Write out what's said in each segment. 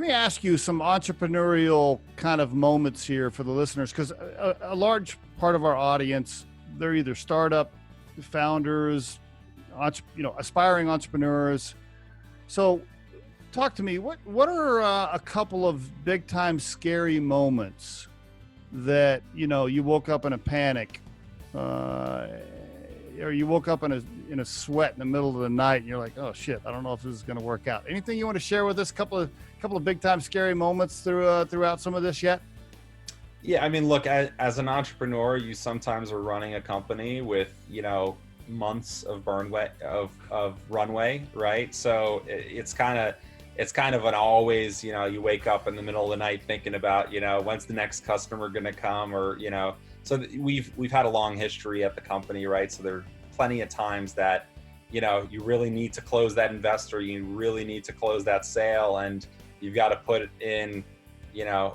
Let me ask you some entrepreneurial kind of moments here for the listeners, because a large part of our audience, they're either startup founders, aspiring entrepreneurs. So talk to me, what are a couple of big time scary moments that, you woke up in a panic, or you woke up in a sweat in the middle of the night and you're like, oh shit, I don't know if this is going to work out. Anything you want to share with us? Couple of big time scary moments throughout some of this yet? Yeah, I mean, look, as an entrepreneur, you sometimes are running a company with, months of runway, right? So it's kind of an always, you wake up in the middle of the night thinking about, when's the next customer going to come, or, so we've had a long history at the company, right? So there are plenty of times that, you really need to close that investor, you really need to close that sale, and you've got to put it in,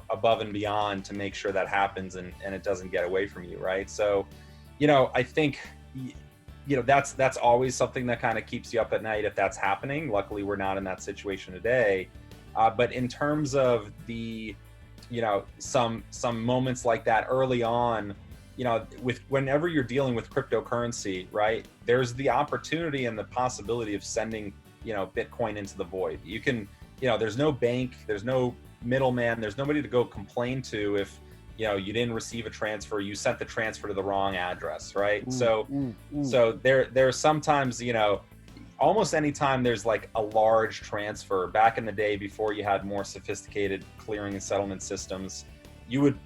above and beyond to make sure that happens and it doesn't get away from you, right? So, I think, that's always something that kind of keeps you up at night if that's happening. Luckily, we're not in that situation today. But in terms of the, some moments like that early on, whenever you're dealing with cryptocurrency, right, there's the opportunity and the possibility of sending, Bitcoin into the void. You can, there's no bank, there's no middleman, there's nobody to go complain to if, you didn't receive a transfer, you sent the transfer to the wrong address, right? So there's sometimes, almost anytime there's like a large transfer, back in the day before you had more sophisticated clearing and settlement systems, you would,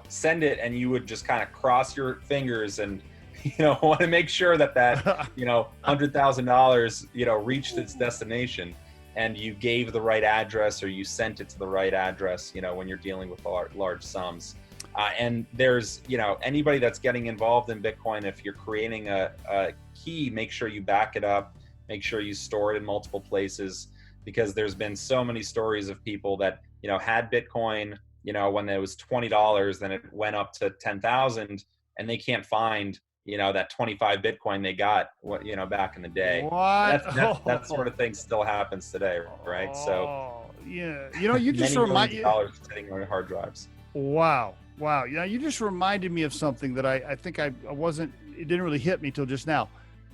send it and you would just kind of cross your fingers and, want to make sure that $100,000, reached its destination, and you gave the right address or you sent it to the right address, when you're dealing with large sums. And there's, anybody that's getting involved in Bitcoin, if you're creating a key, make sure you back it up, make sure you store it in multiple places, because there's been so many stories of people that, had Bitcoin, when it was $20, then it went up to 10,000, and they can't find, that 25 Bitcoin they got, back in the day. What? That sort of thing still happens today, right? So yeah, you just remind you dollars sitting on hard drives. Wow. You just reminded me of something that I think it didn't really hit me till just now.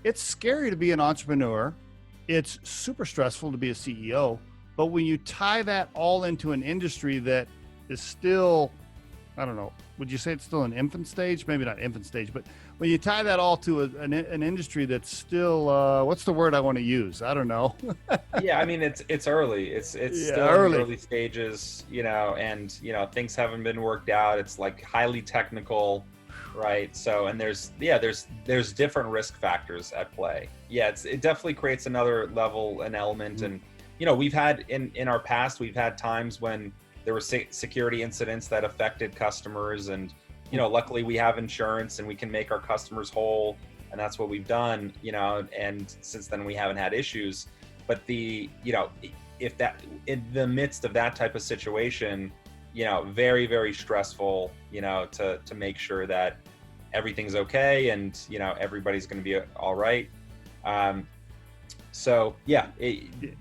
It's scary to be an entrepreneur. It's super stressful to be a CEO. But when you tie that all into an industry that is still, I don't know, would you say it's still an infant stage? Maybe not infant stage, but when you tie that all to an industry that's still, what's the word I want to use? I don't know. Yeah, I mean, it's early. It's still in the early stages, and, things haven't been worked out. It's like highly technical, right? So, and there's different risk factors at play. Yeah, it definitely creates another level, an element. And, we've had in our past, we've had times when there were security incidents that affected customers, and, luckily we have insurance and we can make our customers whole, and that's what we've done, and since then we haven't had issues. But if that, in the midst of that type of situation, very, very stressful, to make sure that everything's okay and, everybody's going to be all right. So yeah,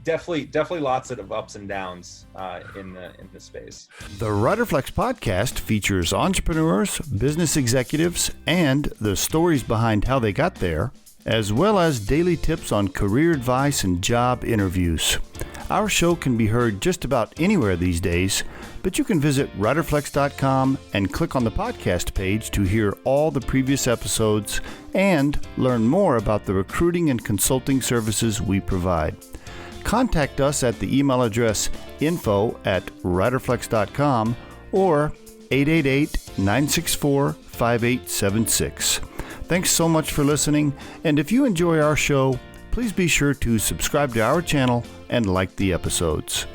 definitely lots of ups and downs in the space. The Riderflex podcast features entrepreneurs, business executives, and the stories behind how they got there, as well as daily tips on career advice and job interviews. Our show can be heard just about anywhere these days, but you can visit riderflex.com and click on the podcast page to hear all the previous episodes and learn more about the recruiting and consulting services we provide. Contact us at the email address info@riderflex.com or 888-964-5876. Thanks so much for listening, and if you enjoy our show, please be sure to subscribe to our channel and like the episodes.